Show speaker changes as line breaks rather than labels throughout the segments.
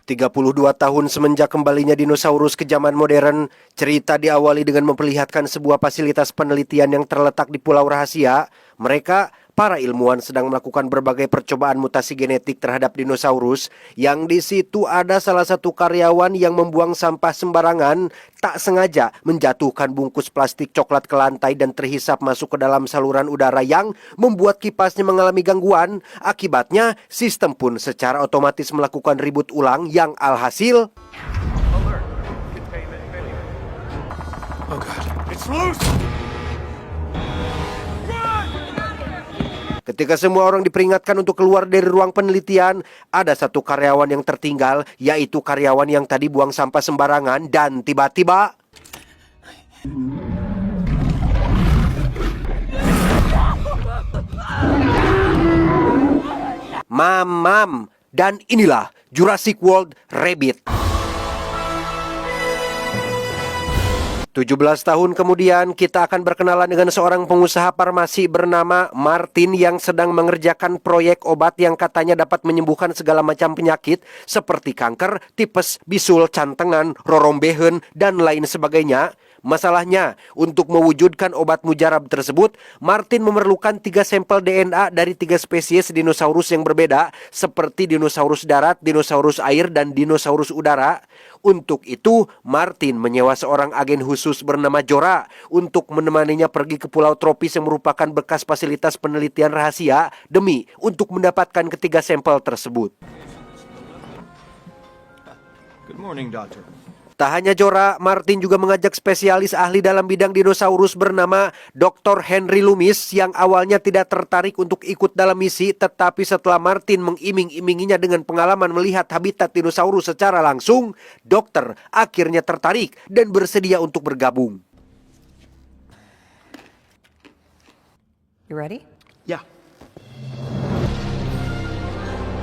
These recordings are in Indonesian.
32 tahun semenjak kembalinya dinosaurus ke zaman modern, cerita diawali dengan memperlihatkan sebuah fasilitas penelitian yang terletak di Pulau Rahasia. Mereka, para ilmuwan sedang melakukan berbagai percobaan mutasi genetik terhadap dinosaurus, yang di situ ada salah satu karyawan yang membuang sampah sembarangan, tak sengaja menjatuhkan bungkus plastik coklat ke lantai dan terhisap masuk ke dalam saluran udara yang membuat kipasnya mengalami gangguan. Akibatnya, sistem pun secara otomatis melakukan reboot ulang yang alhasil
Oh God, it's loose!
ketika semua orang diperingatkan untuk keluar dari ruang penelitian, ada satu karyawan yang tertinggal, yaitu karyawan yang tadi buang sampah sembarangan dan tiba-tiba Mam, dan inilah Jurassic World Rabbit. 17 tahun kemudian, kita akan berkenalan dengan seorang pengusaha farmasi bernama Martin yang sedang mengerjakan proyek obat yang katanya dapat menyembuhkan segala macam penyakit seperti kanker, tipes, bisul, cantengan, rorombehen, dan lain sebagainya. Masalahnya, untuk mewujudkan obat mujarab tersebut, Martin memerlukan 3 sampel DNA dari 3 spesies dinosaurus yang berbeda, seperti dinosaurus darat, dinosaurus air, dan dinosaurus udara. Untuk itu, Martin menyewa seorang agen khusus bernama Jora untuk menemaninya pergi ke pulau tropis yang merupakan bekas fasilitas penelitian rahasia demi untuk mendapatkan ketiga sampel tersebut.
Good morning, Doctor.
Tak hanya Jora, Martin juga mengajak spesialis ahli dalam bidang dinosaurus bernama Dr. Henry Loomis yang awalnya tidak tertarik untuk ikut dalam misi, tetapi setelah Martin mengiming-iminginya dengan pengalaman melihat habitat dinosaurus secara langsung, dokter akhirnya tertarik dan bersedia untuk bergabung.
You ready?
Yeah.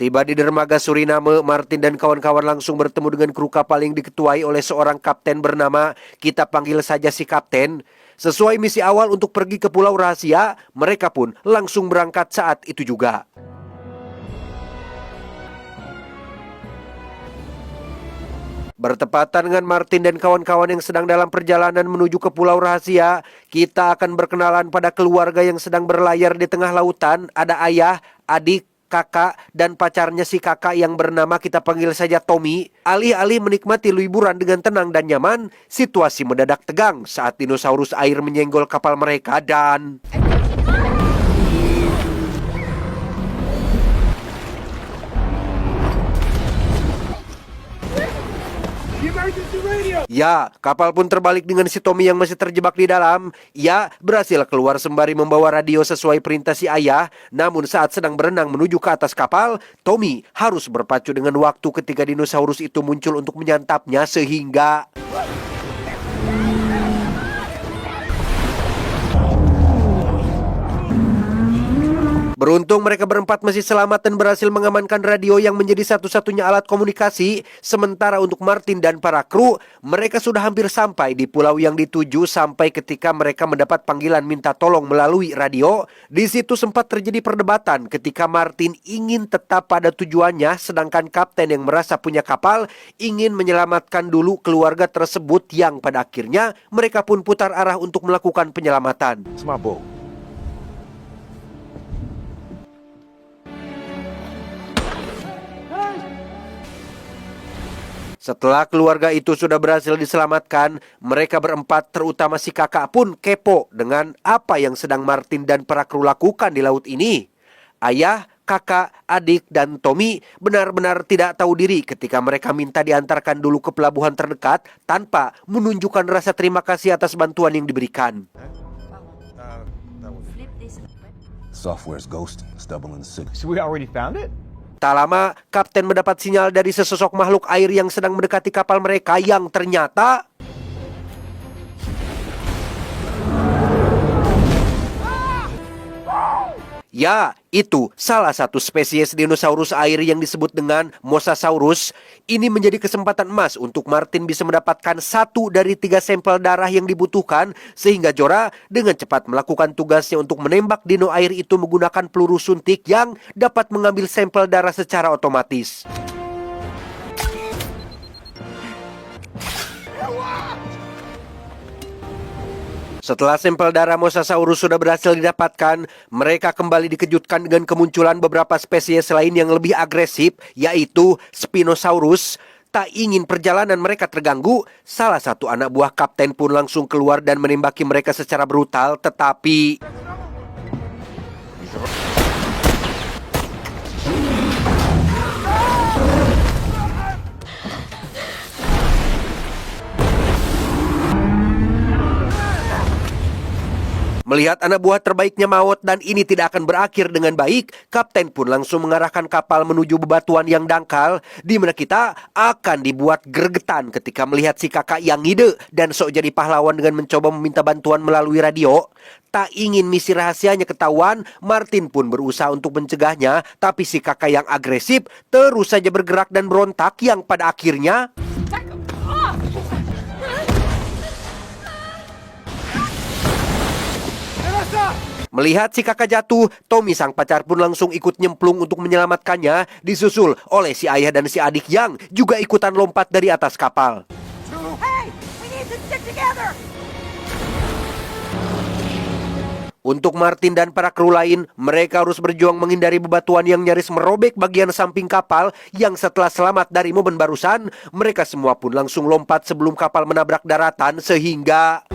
Tiba di dermaga Suriname, Martin dan kawan-kawan langsung bertemu dengan kru kapal yang diketuai oleh seorang kapten bernama, kita panggil saja si kapten. Sesuai misi awal untuk pergi ke Pulau Rahasia, mereka pun langsung berangkat saat itu juga. Bertepatan dengan Martin dan kawan-kawan yang sedang dalam perjalanan menuju ke Pulau Rahasia, kita akan berkenalan pada keluarga yang sedang berlayar di tengah lautan. Ada ayah, adik, kakak, dan pacarnya si kakak yang bernama kita panggil saja Tommy. Alih-alih menikmati liburan dengan tenang dan nyaman, situasi mendadak tegang saat dinosaurus air menyenggol kapal mereka dan ya, kapal pun terbalik dengan si Tommy yang masih terjebak di dalam. Ia berhasil keluar sembari membawa radio sesuai perintah si ayah. Namun saat sedang berenang menuju ke atas kapal, Tommy harus berpacu dengan waktu ketika dinosaurus itu muncul untuk menyantapnya sehingga beruntung mereka berempat masih selamat dan berhasil mengamankan radio yang menjadi satu-satunya alat komunikasi. Sementara untuk Martin dan para kru, mereka sudah hampir sampai di pulau yang dituju sampai ketika mereka mendapat panggilan minta tolong melalui radio. Di situ sempat terjadi perdebatan ketika Martin ingin tetap pada tujuannya, sedangkan kapten yang merasa punya kapal ingin menyelamatkan dulu keluarga tersebut yang pada akhirnya mereka pun putar arah untuk melakukan penyelamatan.
It's my boat.
Setelah keluarga itu sudah berhasil diselamatkan, mereka berempat terutama si kakak pun kepo dengan apa yang sedang Martin dan para kru lakukan di laut ini. Ayah, kakak, adik, dan Tommy benar-benar tidak tahu diri ketika mereka minta diantarkan dulu ke pelabuhan terdekat tanpa menunjukkan rasa terima kasih atas bantuan yang diberikan.
Software's ghosting. It's doubling the signal.
So we already found it?
Tak lama, kapten mendapat sinyal dari sesosok makhluk air yang sedang mendekati kapal mereka yang ternyata ya, itu salah satu spesies dinosaurus air yang disebut dengan Mosasaurus. Ini menjadi kesempatan emas untuk Martin bisa mendapatkan 1 dari 3 sampel darah yang dibutuhkan, sehingga Jora dengan cepat melakukan tugasnya untuk menembak dino air itu menggunakan peluru suntik yang dapat mengambil sampel darah secara otomatis. Setelah sampel darah Mosasaurus sudah berhasil didapatkan, mereka kembali dikejutkan dengan kemunculan beberapa spesies lain yang lebih agresif, yaitu Spinosaurus. Tak ingin perjalanan mereka terganggu, salah satu anak buah kapten pun langsung keluar dan menembaki mereka secara brutal, tetapi melihat anak buah terbaiknya maut dan ini tidak akan berakhir dengan baik, kapten pun langsung mengarahkan kapal menuju bebatuan yang dangkal, di mana kita akan dibuat gregetan ketika melihat si kakak yang ngide dan sok jadi pahlawan dengan mencoba meminta bantuan melalui radio. Tak ingin misi rahasianya ketahuan, Martin pun berusaha untuk mencegahnya, tapi si kakak yang agresif terus saja bergerak dan berontak yang pada akhirnya melihat si kakak jatuh, Tommy sang pacar pun langsung ikut nyemplung untuk menyelamatkannya, disusul oleh si ayah dan si adik yang juga ikutan lompat dari atas kapal.
Hey, we need to stick together.
Untuk Martin dan para kru lain, mereka harus berjuang menghindari bebatuan yang nyaris merobek bagian samping kapal yang setelah selamat dari momen barusan, mereka semua pun langsung lompat sebelum kapal menabrak daratan sehingga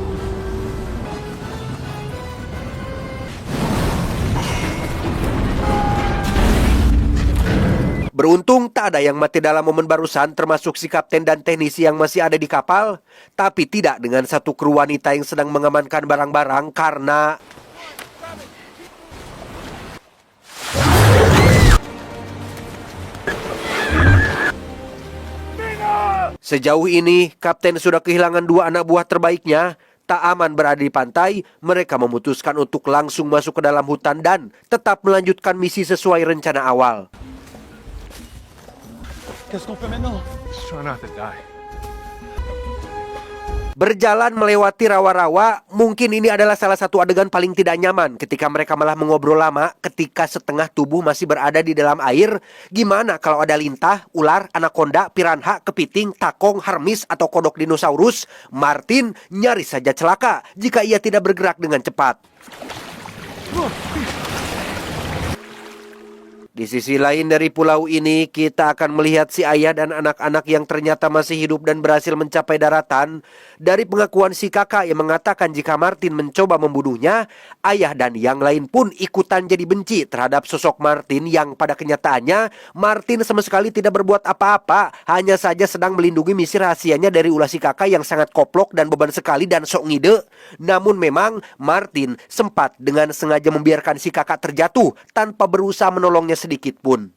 beruntung tak ada yang mati dalam momen barusan, termasuk si kapten dan teknisi yang masih ada di kapal. Tapi tidak dengan satu kru wanita yang sedang mengamankan barang-barang karena sejauh ini kapten sudah kehilangan 2 anak buah terbaiknya. Tak aman berada di pantai, mereka memutuskan untuk langsung masuk ke dalam hutan dan tetap melanjutkan misi sesuai rencana awal.
Qu'est-ce qu'on fait maintenant? Just try not to die.
Berjalan melewati rawa-rawa, mungkin ini adalah salah satu adegan paling tidak nyaman ketika mereka malah mengobrol lama ketika setengah tubuh masih berada di dalam air. Gimana kalau ada lintah, ular, anaconda, piranha, kepiting, takong, hermis, atau kodok dinosaurus? Martin nyaris saja celaka jika ia tidak bergerak dengan cepat. Di sisi lain dari pulau ini, kita akan melihat si ayah dan anak-anak yang ternyata masih hidup dan berhasil mencapai daratan. Dari pengakuan si kakak yang mengatakan jika Martin mencoba membunuhnya, ayah dan yang lain pun ikutan jadi benci terhadap sosok Martin yang pada kenyataannya, Martin sama sekali tidak berbuat apa-apa, hanya saja sedang melindungi misi rahasianya dari ulah si kakak yang sangat koplok dan beban sekali dan sok ngide. Namun memang, Martin sempat dengan sengaja membiarkan si kakak terjatuh tanpa berusaha menolongnya sedikit pun.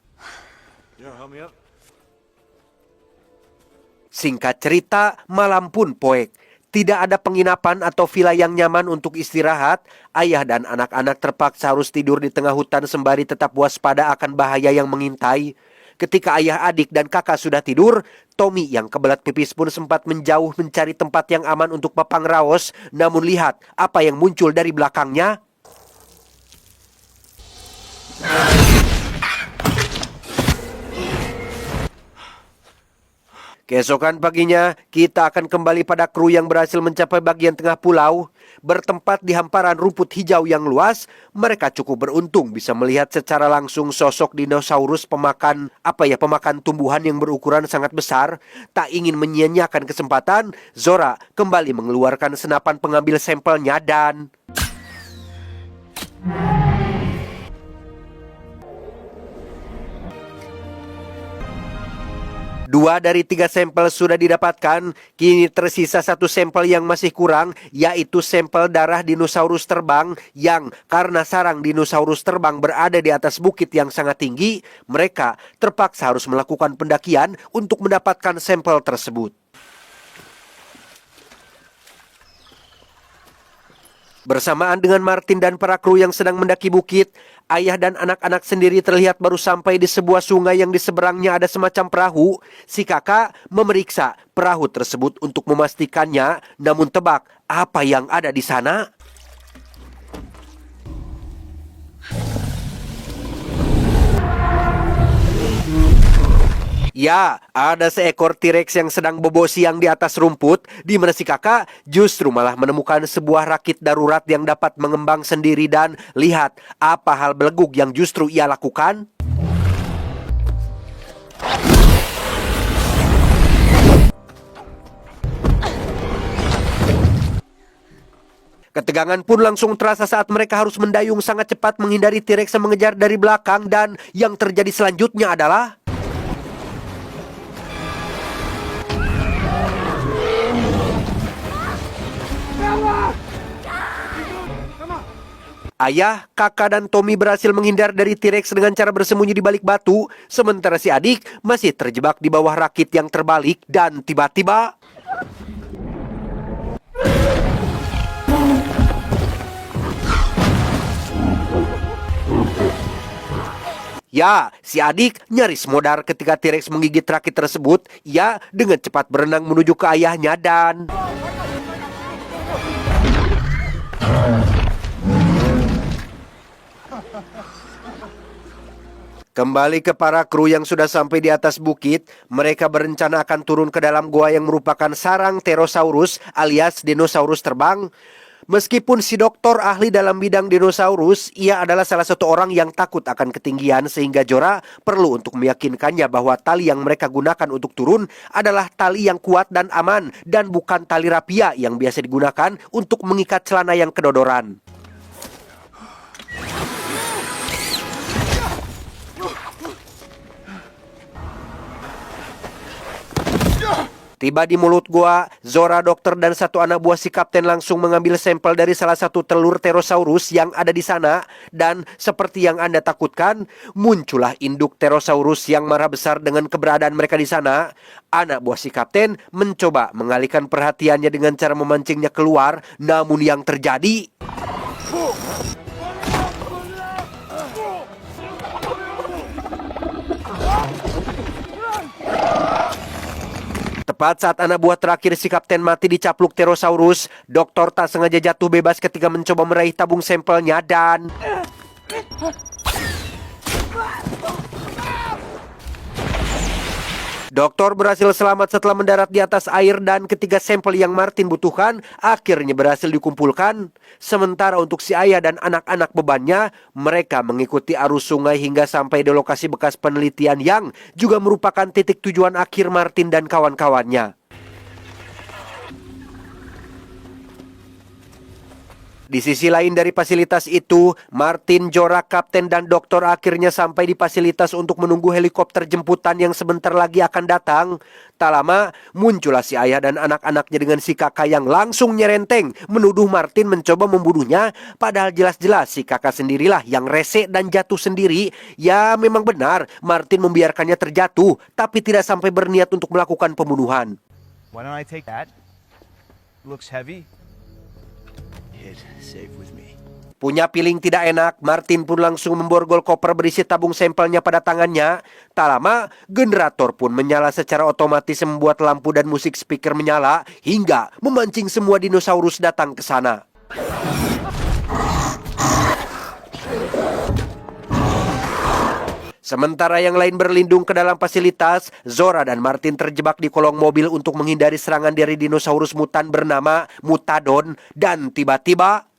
Singkat cerita, malam pun poek. Tidak ada penginapan atau villa yang nyaman untuk istirahat. Ayah dan anak-anak terpaksa harus tidur di tengah hutan sembari tetap waspada akan bahaya yang mengintai. Ketika ayah, adik, dan kakak sudah tidur, Tommy yang kebelat pipis pun sempat menjauh mencari tempat yang aman untuk papang raos. Namun lihat apa yang muncul dari belakangnya. Keesokan paginya, kita akan kembali pada kru yang berhasil mencapai bagian tengah pulau. Bertempat di hamparan rumput hijau yang luas, mereka cukup beruntung bisa melihat secara langsung sosok dinosaurus pemakan tumbuhan yang berukuran sangat besar. Tak ingin menyia-nyiakan kesempatan, Zora kembali mengeluarkan senapan pengambil sampelnya dan 2 dari 3 sampel sudah didapatkan. Kini tersisa 1 sampel yang masih kurang, yaitu sampel darah dinosaurus terbang yang karena sarang dinosaurus terbang berada di atas bukit yang sangat tinggi, mereka terpaksa harus melakukan pendakian untuk mendapatkan sampel tersebut. Bersamaan dengan Martin dan para kru yang sedang mendaki bukit, ayah dan anak-anak sendiri terlihat baru sampai di sebuah sungai yang di seberangnya ada semacam perahu. Si kakak memeriksa perahu tersebut untuk memastikannya, namun tebak apa yang ada di sana? Ya, ada seekor T-Rex yang sedang bobo siang di atas rumput, di mana si kakak justru malah menemukan sebuah rakit darurat yang dapat mengembang sendiri dan lihat apa hal beleguk yang justru ia lakukan. Ketegangan pun langsung terasa saat mereka harus mendayung sangat cepat menghindari T-Rex yang mengejar dari belakang dan yang terjadi selanjutnya adalah ayah, kakak, dan Tommy berhasil menghindar dari T-Rex dengan cara bersembunyi di balik batu, sementara si adik masih terjebak di bawah rakit yang terbalik dan tiba-tiba ya, si adik nyaris modar ketika T-Rex menggigit rakit tersebut. Ia dengan cepat berenang menuju ke ayahnya dan kembali ke para kru yang sudah sampai di atas bukit, mereka berencana akan turun ke dalam gua yang merupakan sarang Pterosaurus alias dinosaurus terbang. Meskipun si dokter ahli dalam bidang dinosaurus, ia adalah salah satu orang yang takut akan ketinggian sehingga Jorah perlu untuk meyakinkannya bahwa tali yang mereka gunakan untuk turun adalah tali yang kuat dan aman dan bukan tali rapia yang biasa digunakan untuk mengikat celana yang kedodoran. Tiba di mulut gua, Zora, dokter, dan satu anak buah si kapten langsung mengambil sampel dari salah satu telur Pterosaurus yang ada di sana. Dan seperti yang Anda takutkan, muncullah induk Pterosaurus yang marah besar dengan keberadaan mereka di sana. Anak buah si kapten mencoba mengalihkan perhatiannya dengan cara memancingnya keluar, namun yang terjadi tepat saat anak buah terakhir si kapten mati dicapluk Pterosaurus, dokter tak sengaja jatuh bebas ketika mencoba meraih tabung sampelnya dan dokter berhasil selamat setelah mendarat di atas air dan ketiga sampel yang Martin butuhkan akhirnya berhasil dikumpulkan. Sementara untuk si ayah dan anak-anak bebannya, mereka mengikuti arus sungai hingga sampai di lokasi bekas penelitian yang juga merupakan titik tujuan akhir Martin dan kawan-kawannya. Di sisi lain dari fasilitas itu, Martin, Jorah, kapten, dan dokter akhirnya sampai di fasilitas untuk menunggu helikopter jemputan yang sebentar lagi akan datang. Tak lama, muncullah si ayah dan anak-anaknya dengan si kakak yang langsung nyerenteng menuduh Martin mencoba membunuhnya, padahal jelas-jelas si kakak sendirilah yang rese dan jatuh sendiri. Ya, memang benar, Martin membiarkannya terjatuh, tapi tidak sampai berniat untuk melakukan pembunuhan.
Why don't I take that? Looks heavy. Safe with me.
Punya feeling tidak enak, Martin pun langsung memborgol koper berisi tabung sampelnya pada tangannya. Tak lama, generator pun menyala secara otomatis membuat lampu dan musik speaker menyala hingga memancing semua dinosaurus datang ke sana. Sementara yang lain berlindung ke dalam fasilitas, Zora dan Martin terjebak di kolong mobil untuk menghindari serangan dari dinosaurus mutan bernama Mutadon. Dan tiba-tiba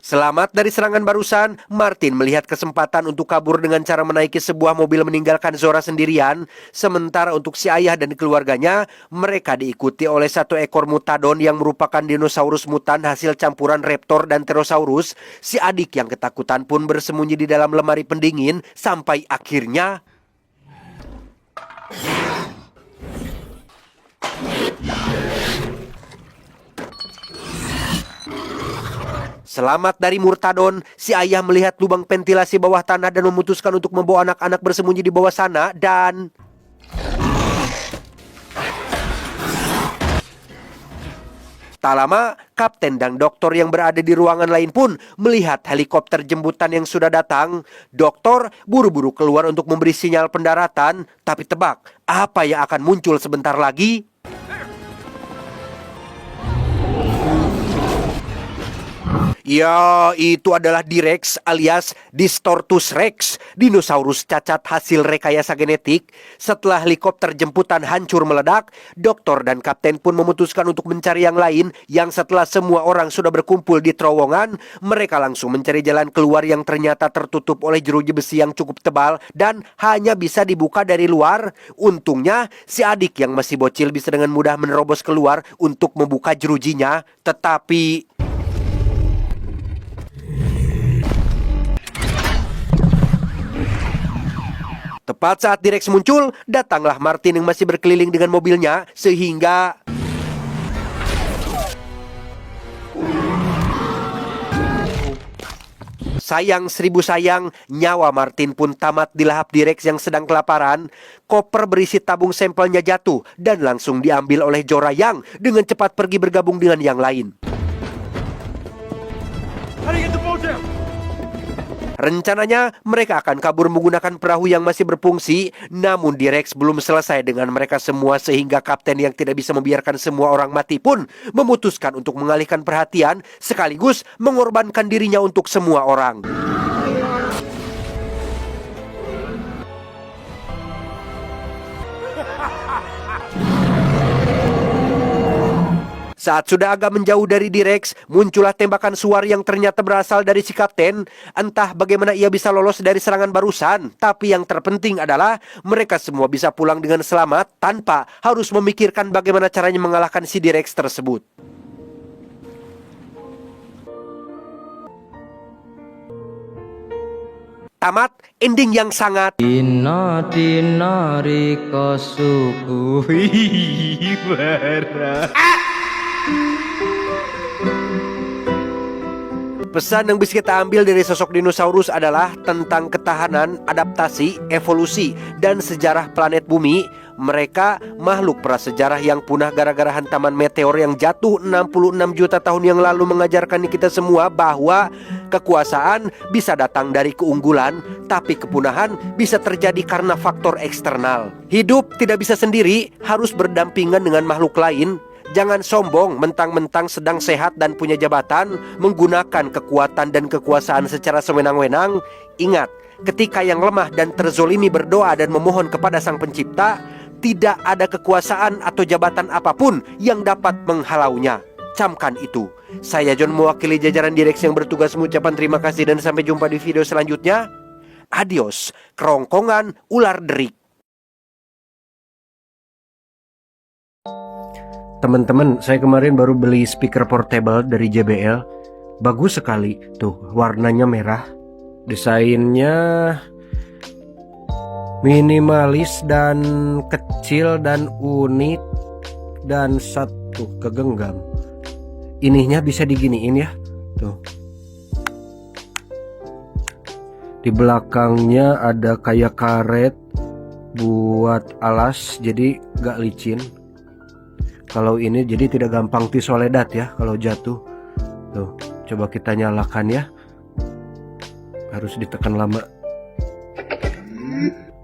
selamat dari serangan barusan, Martin melihat kesempatan untuk kabur dengan cara menaiki sebuah mobil meninggalkan Zora sendirian. Sementara untuk si ayah dan keluarganya, mereka diikuti oleh satu ekor Mutadon yang merupakan dinosaurus mutan hasil campuran Raptor dan Pterosaurus. Si adik yang ketakutan pun bersembunyi di dalam lemari pendingin sampai akhirnya selamat dari Murtadon, si ayah melihat lubang ventilasi bawah tanah dan memutuskan untuk membawa anak-anak bersembunyi di bawah sana dan tak lama, kapten dan dokter yang berada di ruangan lain pun melihat helikopter jemputan yang sudah datang. Dokter buru-buru keluar untuk memberi sinyal pendaratan, tapi tebak, apa yang akan muncul sebentar lagi? Ya, itu adalah T-Rex alias Distortus Rex, dinosaurus cacat hasil rekayasa genetik. Setelah helikopter jemputan hancur meledak, dokter dan kapten pun memutuskan untuk mencari yang lain. Yang setelah semua orang sudah berkumpul di terowongan, mereka langsung mencari jalan keluar yang ternyata tertutup oleh jeruji besi yang cukup tebal dan hanya bisa dibuka dari luar. Untungnya, si adik yang masih bocil bisa dengan mudah menerobos keluar untuk membuka jerujinya, tetapi tepat saat T-Rex muncul, datanglah Martin yang masih berkeliling dengan mobilnya, sehingga sayang seribu sayang, nyawa Martin pun tamat dilahap T-Rex yang sedang kelaparan. Koper berisi tabung sampelnya jatuh dan langsung diambil oleh Jorah yang dengan cepat pergi bergabung dengan yang lain.
How do you get the boat down?
Rencananya mereka akan kabur menggunakan perahu yang masih berfungsi, namun T-Rex belum selesai dengan mereka semua sehingga kapten yang tidak bisa membiarkan semua orang mati pun memutuskan untuk mengalihkan perhatian sekaligus mengorbankan dirinya untuk semua orang. Saat sudah agak menjauh dari T-Rex, muncullah tembakan suar yang ternyata berasal dari si kapten. Entah bagaimana ia bisa lolos dari serangan barusan, tapi yang terpenting adalah mereka semua bisa pulang dengan selamat tanpa harus memikirkan bagaimana caranya mengalahkan si T-Rex tersebut. Tamat, ending yang sangat
Dina dina rika suku bara.
Pesan yang bisa kita ambil dari sosok dinosaurus adalah tentang ketahanan, adaptasi, evolusi, dan sejarah planet bumi. Mereka makhluk prasejarah yang punah gara-gara hantaman meteor yang jatuh 66 juta tahun yang lalu mengajarkan kita semua bahwa kekuasaan bisa datang dari keunggulan, tapi kepunahan bisa terjadi karena faktor eksternal. Hidup tidak bisa sendiri, harus berdampingan dengan makhluk lain. Jangan sombong mentang-mentang sedang sehat dan punya jabatan, menggunakan kekuatan dan kekuasaan secara sewenang-wenang. Ingat, ketika yang lemah dan terzolimi berdoa dan memohon kepada Sang Pencipta, tidak ada kekuasaan atau jabatan apapun yang dapat menghalaunya. Camkan itu. Saya John mewakili jajaran T-Rex yang bertugas mengucapkan terima kasih dan sampai jumpa di video selanjutnya. Adios, kerongkongan ular derik. Teman-teman, saya kemarin baru beli speaker portable dari JBL. Bagus sekali. Tuh, warnanya merah. Desainnya minimalis dan kecil dan unik dan satu kegenggam. Ininya bisa diginiin ya. Tuh. Di belakangnya ada kayak karet buat alas, jadi gak licin. Kalau ini jadi tidak gampang tisoledat ya kalau jatuh. Tuh, coba kita nyalakan ya. Harus ditekan lama.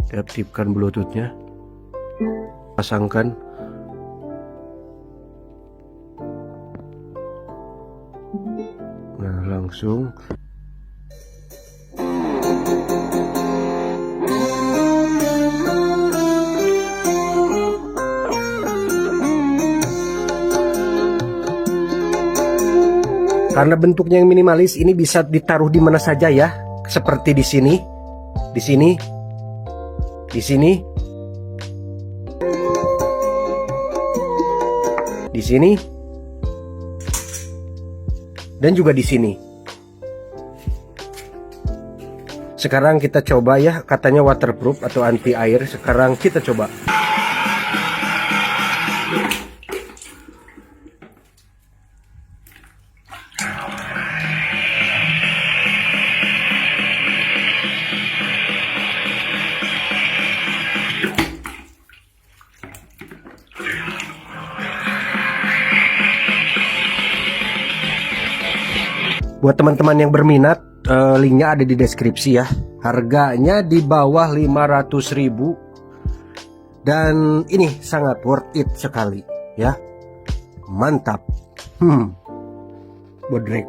Aktifkan bluetoothnya. Pasangkan. Nah, langsung. Karena bentuknya yang minimalis, ini bisa ditaruh di mana saja ya. Seperti di sini, di sini, di sini, di sini, dan juga di sini. Sekarang kita coba ya, katanya waterproof atau anti air. Sekarang kita coba. Buat teman-teman yang berminat, linknya ada di deskripsi ya. Harganya di bawah 500.000. Dan ini sangat worth it sekali ya. Mantap. Bodrek.